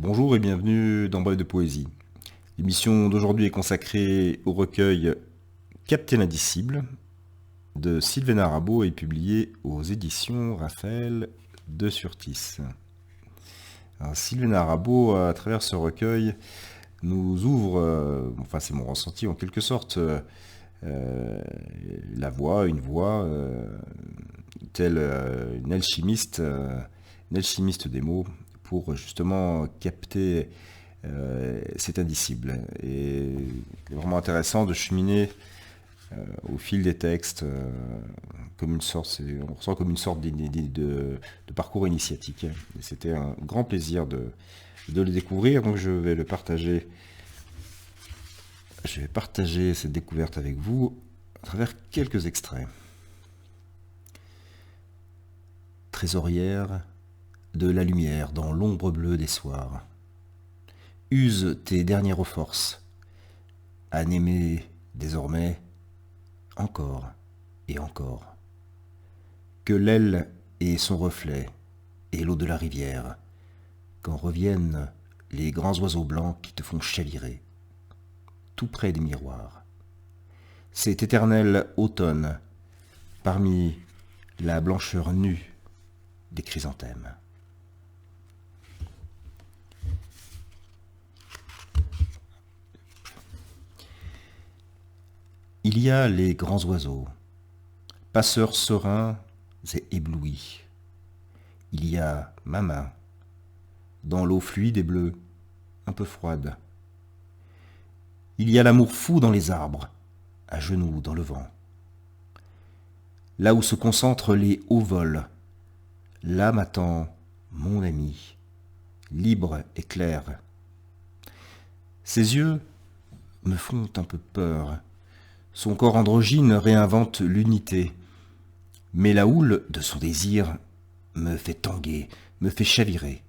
Bonjour et bienvenue dans Boîte de Poésie. L'émission d'aujourd'hui est consacrée au recueil Captain Indicible de Sylvain Arago et publié aux éditions Raphaël de Surtis. Alors, Sylvain Arago, à travers ce recueil, nous ouvre, c'est mon ressenti en quelque sorte, une voix, telle une alchimiste des mots, pour justement capter cet indicible. Et c'est vraiment intéressant de cheminer au fil des textes, comme une sorte, on ressent comme une sorte de parcours initiatique. Et c'était un grand plaisir de le découvrir, donc je vais partager cette découverte avec vous à travers quelques extraits. Trésorière de la lumière dans l'ombre bleue des soirs, use tes dernières forces à n'aimer désormais encore et encore. Que l'aile et son reflet et l'eau de la rivière, quand reviennent les grands oiseaux blancs qui te font chavirer, tout près des miroirs. Cet éternel automne, parmi la blancheur nue des chrysanthèmes. Il y a les grands oiseaux, passeurs sereins et éblouis. Il y a ma main, dans l'eau fluide et bleue, un peu froide. Il y a l'amour fou dans les arbres, à genoux dans le vent. Là où se concentrent les hauts vols, là m'attend mon ami, libre et clair. Ses yeux me font un peu peur. Son corps androgyne réinvente l'unité. Mais la houle de son désir me fait tanguer, me fait chavirer,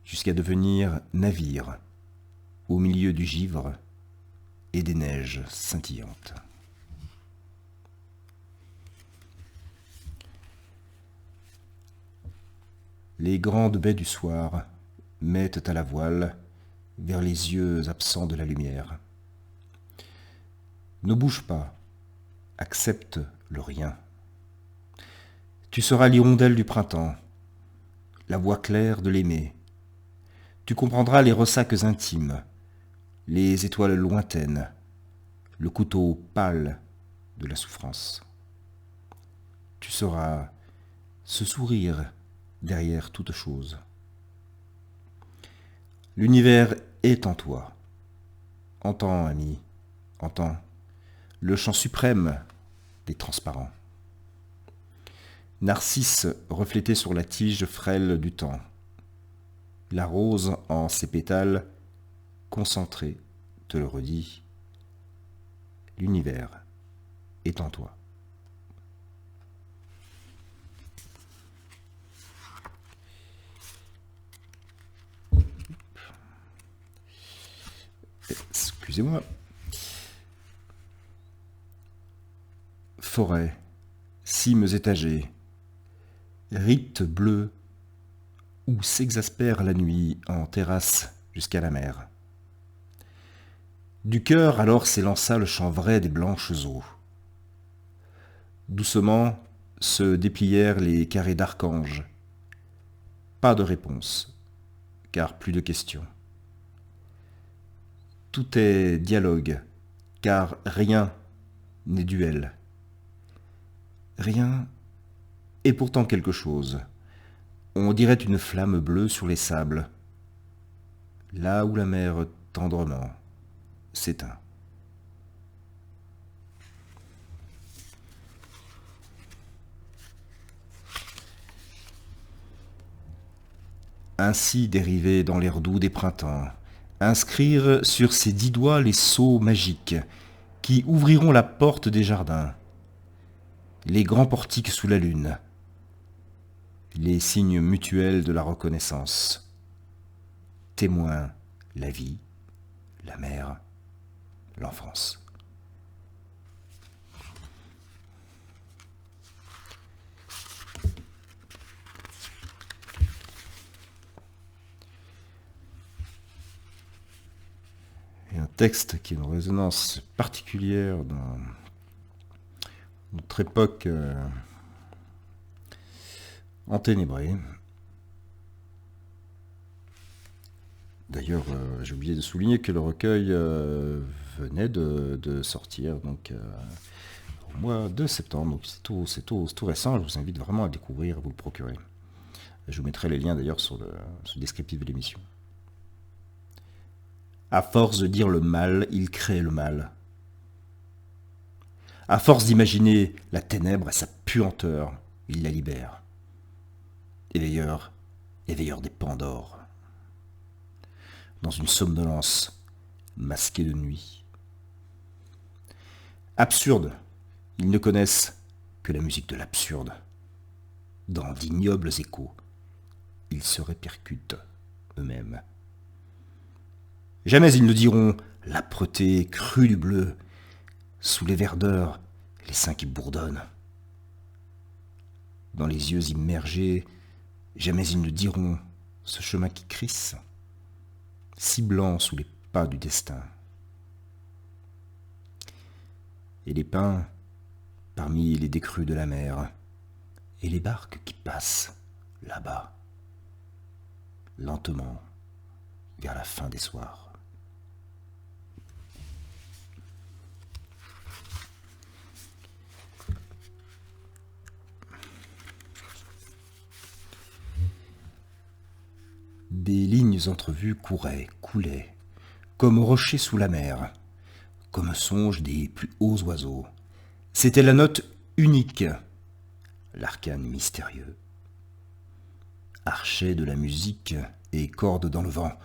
jusqu'à devenir navire au milieu du givre et des neiges scintillantes. Les grandes baies du soir mettent à la voile vers les yeux absents de la lumière. Ne bouge pas, accepte le rien. Tu seras l'hirondelle du printemps, la voix claire de l'aimer. Tu comprendras les ressacs intimes, les étoiles lointaines, le couteau pâle de la souffrance. Tu sauras ce sourire derrière toute chose. L'univers est en toi. Entends, ami, entends le chant suprême des transparents. Narcisse reflété sur la tige frêle du temps. La rose en ses pétales concentrés te le redit. L'univers est en toi. Excusez-moi. Forêt, cimes étagées, rites bleus, où s'exaspère la nuit en terrasse jusqu'à la mer. Du cœur alors s'élança le chant vrai des blanches eaux. Doucement se déplièrent les carrés d'archanges. Pas de réponse, car plus de questions. Tout est dialogue, car rien n'est duel. Rien est pourtant quelque chose. On dirait une flamme bleue sur les sables, là où la mer tendrement s'éteint. Ainsi dériver dans l'air doux des printemps, inscrire sur ses 10 doigts les sceaux magiques qui ouvriront la porte des jardins, les grands portiques sous la lune, les signes mutuels de la reconnaissance, témoins la vie, la mer, l'enfance. texte qui a une résonance particulière dans notre époque enténébrée. D'ailleurs, j'ai oublié de souligner que le recueil venait de sortir donc, au mois de septembre, donc c'est tout récent. Je vous invite vraiment à le découvrir, à vous le procurer. Je vous mettrai les liens d'ailleurs sur le descriptif de l'émission. À force de dire le mal, il crée le mal. À force d'imaginer la ténèbre et sa puanteur, il la libère. Éveilleur, éveilleur des Pandores. Dans une somnolence masquée de nuit. Absurde, ils ne connaissent que la musique de l'absurde. Dans d'ignobles échos, ils se répercutent eux-mêmes. Jamais ils ne diront l'âpreté crue du bleu, sous les verdeurs, les seins qui bourdonnent. Dans les yeux immergés, jamais ils ne diront ce chemin qui crisse, si blanc sous les pas du destin. Et les pins, parmi les décrues de la mer, et les barques qui passent là-bas, lentement, vers la fin des soirs. Des lignes entrevues couraient, coulaient, comme rochers sous la mer, comme songe des plus hauts oiseaux. C'était la note unique, l'arcane mystérieux. Archet de la musique et corde dans le vent,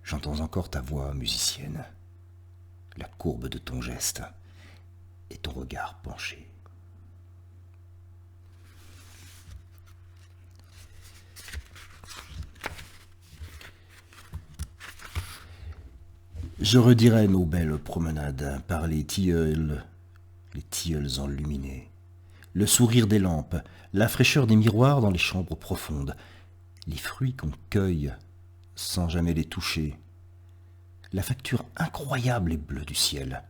j'entends encore ta voix musicienne, la courbe de ton geste et ton regard penché. Je redirai nos belles promenades par les tilleuls enluminés, le sourire des lampes, la fraîcheur des miroirs dans les chambres profondes, les fruits qu'on cueille sans jamais les toucher, la facture incroyable et bleue du ciel,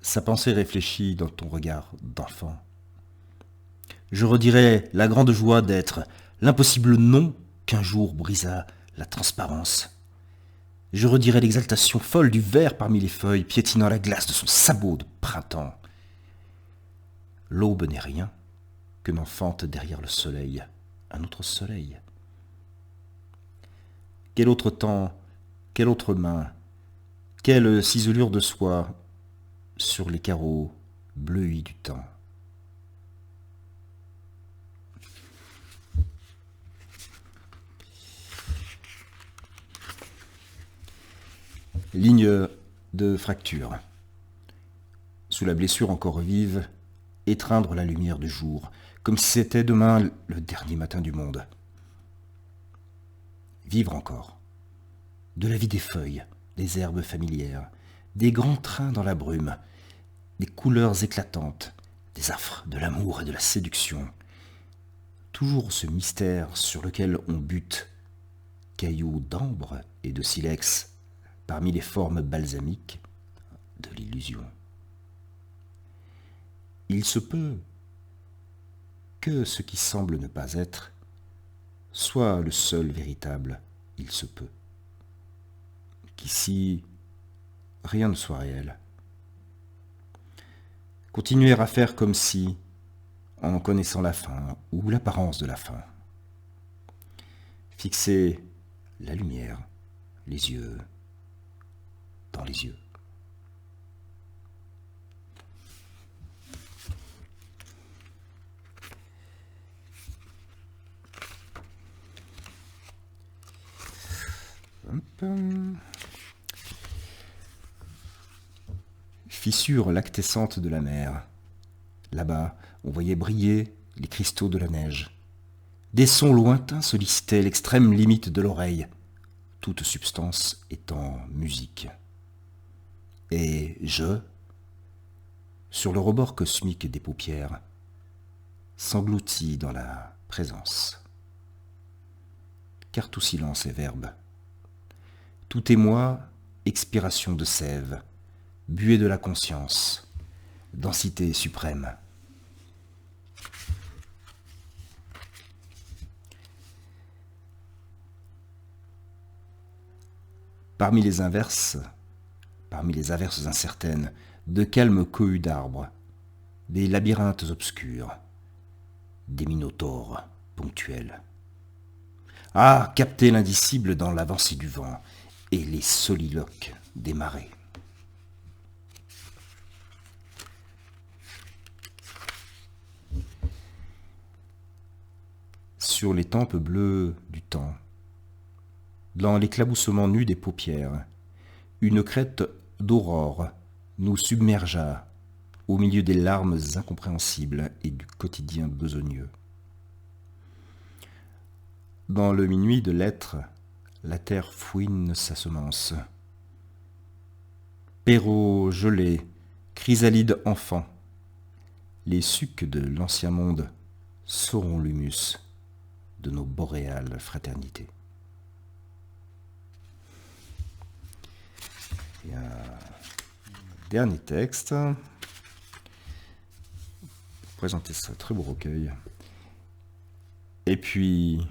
sa pensée réfléchie dans ton regard d'enfant. Je redirai la grande joie d'être, l'impossible non qu'un jour brisa la transparence. Je redirai l'exaltation folle du ver parmi les feuilles, piétinant la glace de son sabot de printemps. L'aube n'est rien que n'enfante derrière le soleil un autre soleil. Quel autre temps, quelle autre main, quelle ciselure de soie sur les carreaux bleuis du temps. Ligne de fracture. Sous la blessure encore vive, étreindre la lumière du jour, comme si c'était demain le dernier matin du monde. Vivre encore. De la vie des feuilles, des herbes familières, des grands trains dans la brume, des couleurs éclatantes, des affres de l'amour et de la séduction. Toujours ce mystère sur lequel on bute, cailloux d'ambre et de silex, parmi les formes balsamiques de l'illusion. Il se peut que ce qui semble ne pas être soit le seul véritable, il se peut. Qu'ici, rien ne soit réel. Continuer à faire comme si, en connaissant la fin ou l'apparence de la fin. Fixer la lumière, les yeux, dans les yeux. Fissure lactescente de la mer. Là-bas, on voyait briller les cristaux de la neige. Des sons lointains sollicitaient l'extrême limite de l'oreille, toute substance étant musique. Et je, sur le rebord cosmique des paupières, s'engloutis dans la présence. Car tout silence est verbe. Tout émoi expiration de sève, buée de la conscience, densité suprême. Parmi les averses incertaines, de calmes cohues d'arbres, des labyrinthes obscurs, des minotaures ponctuels. Ah, capter l'indicible dans l'avancée du vent et les soliloques des marées. Sur les tempes bleues du temps, dans l'éclaboussement nu des paupières, une crête d'aurore nous submergea au milieu des larmes incompréhensibles et du quotidien besogneux. Dans le minuit de l'être, la terre fouine sa semence. Perrault gelé, chrysalide enfant, les sucs de l'ancien monde sauront l'humus de nos boréales fraternités. Et un dernier texte, pour présenter ce très beau recueil. Et puis,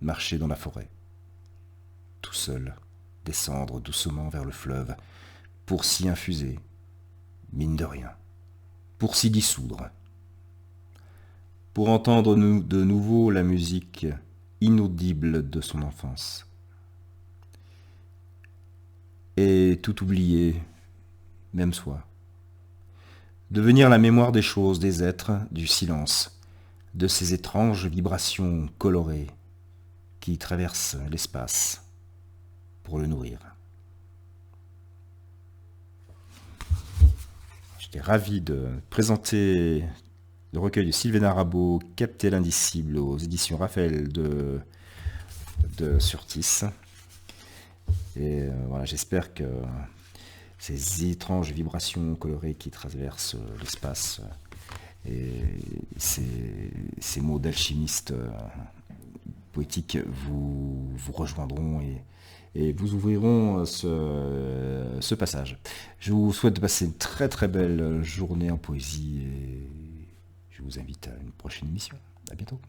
marcher dans la forêt, tout seul, descendre doucement vers le fleuve, pour s'y infuser, mine de rien, pour s'y dissoudre, pour entendre de nouveau la musique inaudible de son enfance, et tout oublier, même soi, devenir la mémoire des choses, des êtres, du silence, de ces étranges vibrations colorées qui traversent l'espace pour le nourrir. J'étais ravi de présenter le recueil de Sylvain Arabeau, Capter l'indicible, aux éditions Raphaël de Surtis. Et voilà, j'espère que ces étranges vibrations colorées qui traversent l'espace et ces mots d'alchimiste poétiques vous rejoindront et vous ouvriront ce passage. Je vous souhaite de passer une très très belle journée en poésie et je vous invite à une prochaine émission. À bientôt.